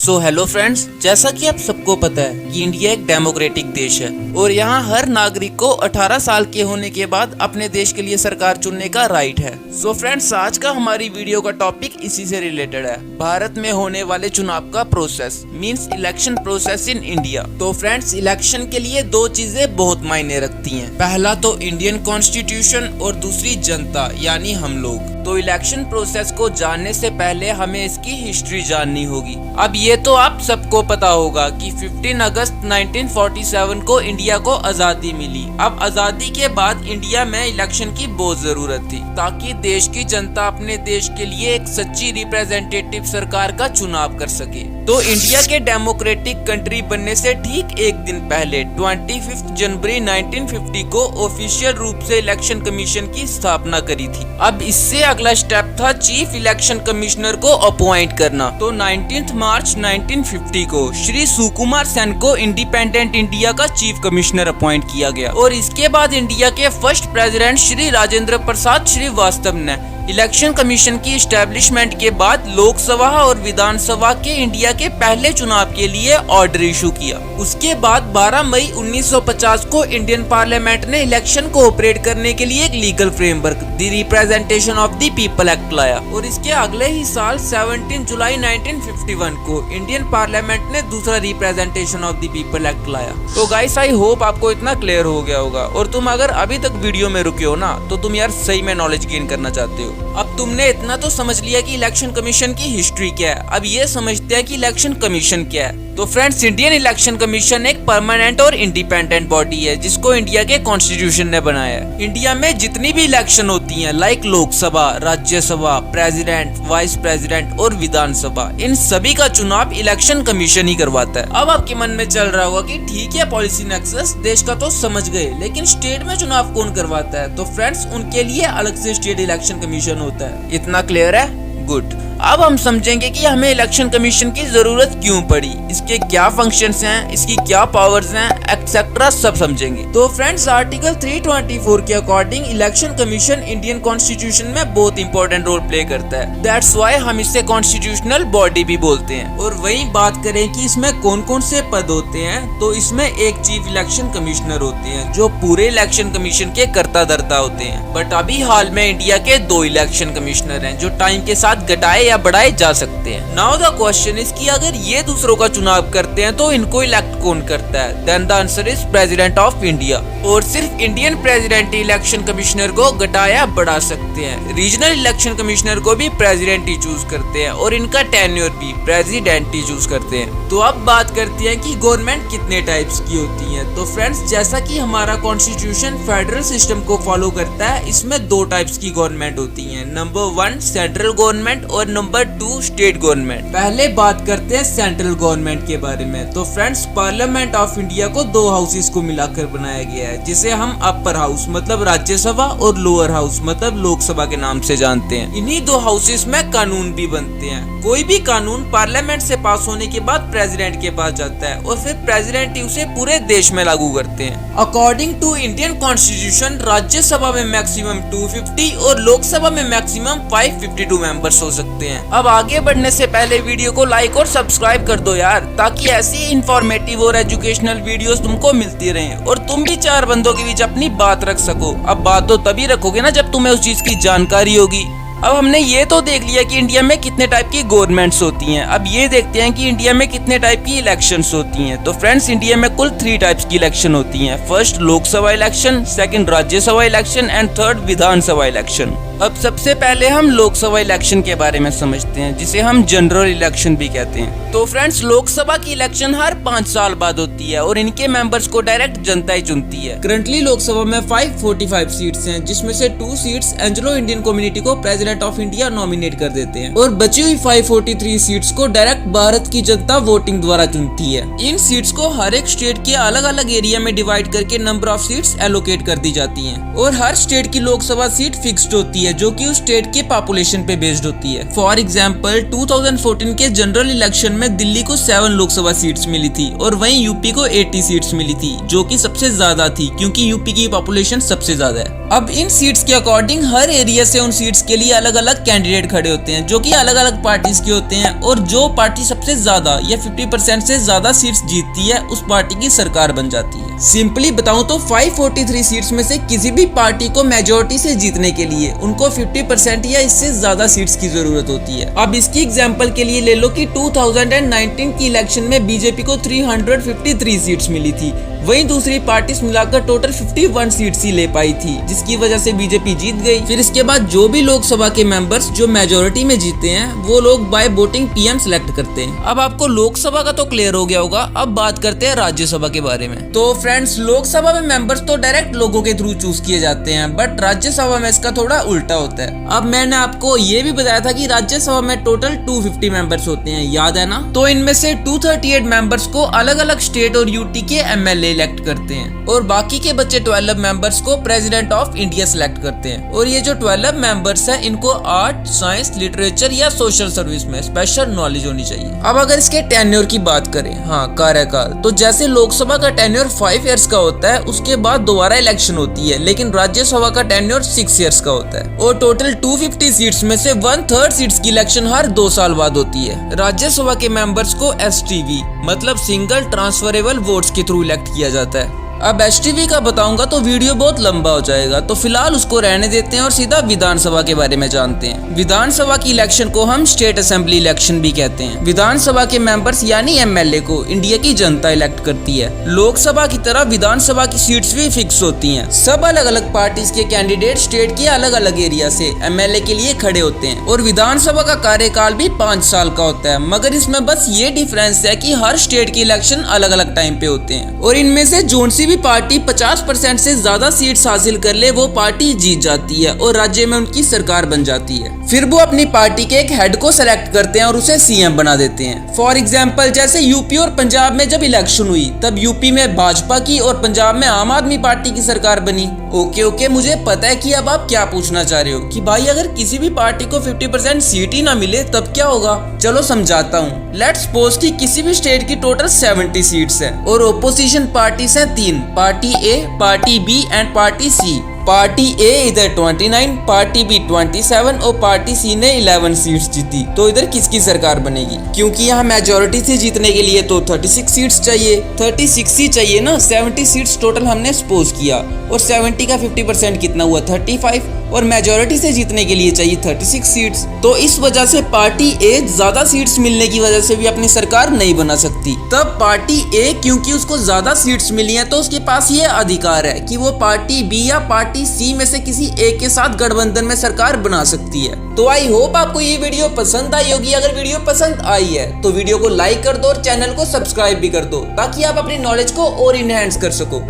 Hello friends, जैसा कि आप सबको पता है कि इंडिया एक डेमोक्रेटिक देश है और यहाँ हर नागरिक को 18 साल के होने के बाद अपने देश के लिए सरकार चुनने का राइट है। फ्रेंड्स, आज का हमारी वीडियो का टॉपिक इसी से रिलेटेड है, भारत में होने वाले चुनाव का process means election process in India. तो फ्रेंड्स, इलेक्शन के लिए दो चीजें बहुत मायने रखती हैं। पहला तो इंडियन कॉन्स्टिट्यूशन और दूसरी जनता यानी हम लोग। तो इलेक्शन प्रोसेस को जानने से पहले हमें इसकी हिस्ट्री जाननी होगी। अब ये तो आप सबको पता होगा कि 15 अगस्त 1947 को इंडिया को आजादी मिली। अब आजादी के बाद इंडिया में इलेक्शन की बहुत जरूरत थी ताकि देश की जनता अपने देश के लिए एक सच्ची रिप्रेजेंटेटिव सरकार का चुनाव कर सके। तो इंडिया के डेमोक्रेटिक कंट्री बनने से ठीक एक दिन पहले 25 जनवरी 1950 को ऑफिशियल रूप से इलेक्शन कमीशन की स्थापना करी थी। अब इससे अगला स्टेप था चीफ इलेक्शन कमिश्नर को अपॉइंट करना। तो 19 मार्च 1950 को श्री सुकुमार सेन को इंडिपेंडेंट इंडिया का चीफ कमिश्नर अपॉइंट किया गया और इसके बाद इंडिया के फर्स्ट प्रेसिडेंट श्री राजेंद्र प्रसाद श्रीवास्तव ने इलेक्शन कमीशन की एस्टेब्लिशमेंट के बाद लोकसभा और विधानसभा के इंडिया के पहले चुनाव के लिए ऑर्डर इशू किया। उसके बाद 12 मई 1950 को इंडियन पार्लियामेंट ने इलेक्शन को ऑपरेट करने के लिए एक legal framework the representation of the people act लाया और इसके अगले ही साल 17 जुलाई 1951 को इंडियन पार्लियामेंट ने दूसरा representation of the people act लाया। तो गाइस, आई होप आपको इतना क्लियर हो गया होगा और तुम अगर अभी तक वीडियो में रुके हो ना तो तुम यार सही में नॉलेज गेन करना चाहते हो। अब तुमने इतना तो समझ लिया कि इलेक्शन कमीशन की हिस्ट्री क्या है। अब ये समझते हैं कि इलेक्शन कमीशन क्या है। तो फ्रेंड्स, इंडियन इलेक्शन कमीशन एक परमानेंट और इंडिपेंडेंट बॉडी है जिसको इंडिया के कॉन्स्टिट्यूशन ने बनाया है। इंडिया में जितनी भी इलेक्शन होती हैं like Lok Sabha, Rajya Sabha, president, vice president और विधानसभा, इन सभी का चुनाव इलेक्शन कमीशन ही करवाता है। अब आपके मन में चल रहा होगा कि ठीक है, पॉलिसी नेक्सस देश का तो समझ गए, लेकिन स्टेट में चुनाव कौन करवाता है? तो फ्रेंड्स, उनके लिए अलग से स्टेट इलेक्शन कमीशन होता है। इतना क्लियर है? गुड। अब हम समझेंगे कि हमें इलेक्शन कमीशन की जरूरत क्यों पड़ी, इसके क्या फंक्शंस हैं, इसकी क्या पावर्स हैं, एक्सेट्रा सब समझेंगे। तो फ्रेंड्स, आर्टिकल 324 के according election commission Indian constitution में बहुत इंपॉर्टेंट रोल प्ले करता है। दैट्स व्हाई हम इसे कॉन्स्टिट्यूशनल बॉडी भी बोलते हैं। और वही बात करें कि इसमें कौन कौन से पद होते हैं, तो इसमें एक चीफ इलेक्शन कमिश्नर होते हैं जो पूरे इलेक्शन कमीशन के कर्ता धर्ता होते हैं। बट अभी हाल में इंडिया के 2 इलेक्शन कमिश्नर हैं जो टाइम के साथ घटाए या बढ़ाए जा सकते हैं। नाउ द क्वेश्चन इज कि अगर ये दूसरों का चुनाव करते हैं तो इनको इलेक्ट कौन करता है? Then the answer is president of India. और सिर्फ इंडियन प्रेसिडेंट इलेक्शन कमिश्नर को घटाया बढ़ा सकते हैं। रीजनल इलेक्शन कमिश्नर को भी प्रेसिडेंट ही चूज करते हैं और इनका टेन्योर भी प्रेसिडेंट ही चूज करते हैं। तो अब बात करते हैं कि गवर्नमेंट कितने टाइप्स की होती है। तो फ्रेंड्स, जैसा कि हमारा कॉन्स्टिट्यूशन फेडरल सिस्टम को फॉलो करता है, इसमें 2 टाइप्स की गवर्नमेंट होती है। नंबर 1 सेंट्रल गवर्नमेंट और नंबर 2 स्टेट गवर्नमेंट। पहले बात करते हैं सेंट्रल गवर्नमेंट के बारे में। तो फ्रेंड्स, पार्लियामेंट ऑफ इंडिया को 2 हाउसेस को मिलाकर बनाया गया है जिसे हम अपर हाउस मतलब राज्यसभा और लोअर हाउस मतलब लोकसभा के नाम से जानते हैं। इन्हीं 2 हाउसेस में कानून भी बनते हैं। कोई भी कानून पार्लियामेंट से पास होने के बाद प्रेसिडेंट के पास जाता है और फिर प्रेसिडेंट ही उसे पूरे देश में लागू करते हैं। According to Indian constitution, Rajya Sabha में मैक्सिमम 250 और लोकसभा में मैक्सिमम 552 मेंबर्स हो सकते हैं। अब आगे बढ़ने से पहले वीडियो को लाइक और सब्सक्राइब कर दो यार, ताकि ऐसी इंफॉर्मेटिव और एजुकेशनल वीडियोस तुमको मिलती रहें और तुम भी 4 बंदों के बीच अपनी बात रख सको। अब बात तो तभी रखोगे ना जब तुम्हें उस चीज की जानकारी होगी। अब हमने ये तो देख लिया कि इंडिया में कितने टाइप की गवर्नमेंट्स होती हैं। अब ये देखते हैं कि इंडिया में कितने टाइप की इलेक्शंस होती हैं। तो फ्रेंड्स, इंडिया में कुल 3 टाइप्स की इलेक्शन होती हैं। First Lok Sabha election, second Rajya Sabha election and third Vidhan Sabha election. अब सबसे पहले हम लोकसभा इलेक्शन के बारे में समझते हैं जिसे हम जनरल इलेक्शन भी कहते हैं। तो फ्रेंड्स, लोकसभा की इलेक्शन हर 5 साल बाद होती है और इनके मेंबर्स को डायरेक्ट जनता ही चुनती है। करंटली लोकसभा में 545 सीट्स हैं जिसमें से 2 सीट्स एंग्लो इंडियन कम्युनिटी को प्रेसिडेंट ऑफ इंडिया नॉमिनेट कर देते हैं और बची हुई 543 सीट्स को डायरेक्ट भारत की जनता वोटिंग द्वारा चुनती है। इन सीट्स को हर एक स्टेट के अलग अलग एरिया में डिवाइड करके नंबर ऑफ सीट्स एलोकेट कर दी जाती हैं और हर स्टेट की लोकसभा सीट फिक्स्ड होती है जो कि उस स्टेट के पॉपुलेशन पे बेस्ड होती है। फॉर एग्जांपल 2014 के जनरल इलेक्शन में दिल्ली को 7 लोकसभा सीट्स मिली थी और वहीं यूपी को 80 सीट्स मिली थी जो कि सबसे ज्यादा थी क्योंकि यूपी की पॉपुलेशन सबसे ज्यादा है। अब इन सीट्स के अकॉर्डिंग हर एरिया से उन सीट्स के लिए अलग अलग कैंडिडेट खड़े होते हैं, जो कि अलग अलग पार्टीज के होते हैं, और जो पार्टी सबसे ज्यादा या 50% से ज्यादा सीट्स जीतती है उस पार्टी की सरकार बन जाती है। सिंपली बताऊं तो 543 सीट्स में से किसी भी पार्टी को मेजोरिटी से जीतने के लिए उनको 50% या इससे ज्यादा सीट्स की जरूरत होती है। अब इसकी एग्जांपल के लिए ले लो कि 2019 की इलेक्शन में बीजेपी को 353 सीट्स मिली थी, वहीं दूसरी पार्टीज मिलाकर टोटल 51 सीट्स ही ले पाई थी, जिसकी वजह से बीजेपी जीत गई। फिर इसके बाद जो भी लोकसभा के मेंबर्स जो मेजोरिटी में जीते हैं वो लोग बाय वोटिंग पीएम सिलेक्ट करते हैं। अब आपको लोकसभा का तो क्लियर हो गया होगा, अब बात करते हैं राज्यसभा के बारे में। तो फ्रेंड्स, लोकसभा में मेंबर्स तो डायरेक्ट लोगों के थ्रू चूज किए जाते हैं, बट राज्यसभा में इसका थोड़ा उल्टा होता है। अब मैंने आपको ये भी बताया था कि राज्यसभा में टोटल 250 मेंबर्स होते हैं, याद है ना? तो इनमें से 238 मेंबर्स को अलग अलग स्टेट और यूटी के एमएलए इलेक्ट करते हैं, और बाकी के बच्चे 12 मेंबर्स को प्रेसिडेंट ऑफ इंडिया सिलेक्ट करते हैं। और ये जो 12 मेंबर्स हैं, इनको आर्ट, साइंस, लिटरेचर या सोशल सर्विस में स्पेशल नॉलेज होनी चाहिए। अब अगर इसके टेन्योर की बात करें, हाँ, कार्यकाल, तो जैसे लोकसभा का टेन्योर 5 इयर्स का होता है, उसके बाद दोबारा इलेक्शन होती है, लेकिन राज्यसभा का टेन्योर 6 इयर्स का होता है। और टोटल 250 सीट्स में से 1/3 सीट्स की इलेक्शन हर 2 साल बाद होती है। राज्यसभा के मेंबर्स को STV मतलब सिंगल ट्रांसफरेबल वोट्स के थ्रू इलेक्ट किया जाता है। अब STV का बताऊंगा तो वीडियो बहुत लंबा हो जाएगा, तो फिलहाल उसको रहने देते हैं और सीधा विधानसभा के बारे में जानते हैं। विधानसभा की इलेक्शन को हम स्टेट असेंबली इलेक्शन भी कहते हैं। विधानसभा के मेंबर्स यानी MLA को इंडिया की जनता इलेक्ट करती है। लोकसभा की तरह विधानसभा की सीट्स भी फिक्स होती हैं। सब अलग अलग पार्टीज के कैंडिडेट स्टेट के अलग अलग एरिया से MLA के लिए खड़े होते हैं, और विधानसभा का कार्यकाल भी 5 साल का होता है। मगर इसमें बस ये डिफरेंस है कि हर स्टेट के इलेक्शन अलग अलग टाइम पे होते हैं, और इनमें से जोन सी भी पार्टी 50% से ज्यादा सीट्स हासिल कर ले वो पार्टी जीत जाती है और राज्य में उनकी सरकार बन जाती है। फिर वो अपनी पार्टी के एक हेड को सेलेक्ट करते हैं और उसे CM बना देते हैं। फॉर एग्जांपल, जैसे यूपी और पंजाब में जब इलेक्शन हुई तब यूपी में भाजपा की और पंजाब में आम आदमी पार्टी की सरकार बनी। ओके, मुझे पता है कि अब आप क्या पूछना चाह रहे हो कि भाई अगर किसी भी पार्टी को 50% सीट ही ना मिले तब क्या होगा। चलो समझाता हूँ। लेट्स सपोज कि किसी भी स्टेट की टोटल 70 सीट्स है और ओपोजिशन पार्टीज हैं 3, party A, party B and party C। Party A इधर 29, पार्टी B 27 और पार्टी C ने 11 सीट्स जीती, तो इधर किसकी सरकार बनेगी? क्योंकि यहाँ मेजोरिटी से जीतने के लिए तो 36 सीट्स चाहिए, 36 ही चाहिए ना। 70 सीट्स टोटल हमने सपोज किया, और 70 का 50% कितना हुआ? 35, और मेजोरिटी से जीतने के लिए चाहिए 36 सीट्स। तो इस वजह से पार्टी A ज्यादा सीट्स मिलने की वजह से भी अपनी सरकार नहीं बना सकती। तब पार्टी A क्योंकि उसको ज्यादा सीट्स मिली हैं, तो उसके पास ये अधिकार है कि वो पार्टी B या पार्टी C में से किसी एक के साथ गठबंधन में सरकार बना सकती है। तो आई होप आपको ये वीडियो पसंद आई होगी। अगर वीडियो पसंद आई है तो वीडियो को लाइक कर दो और चैनल को सब्सक्राइब भी कर दो, ताकि आप अपनी नॉलेज को और इनहेंस कर सको।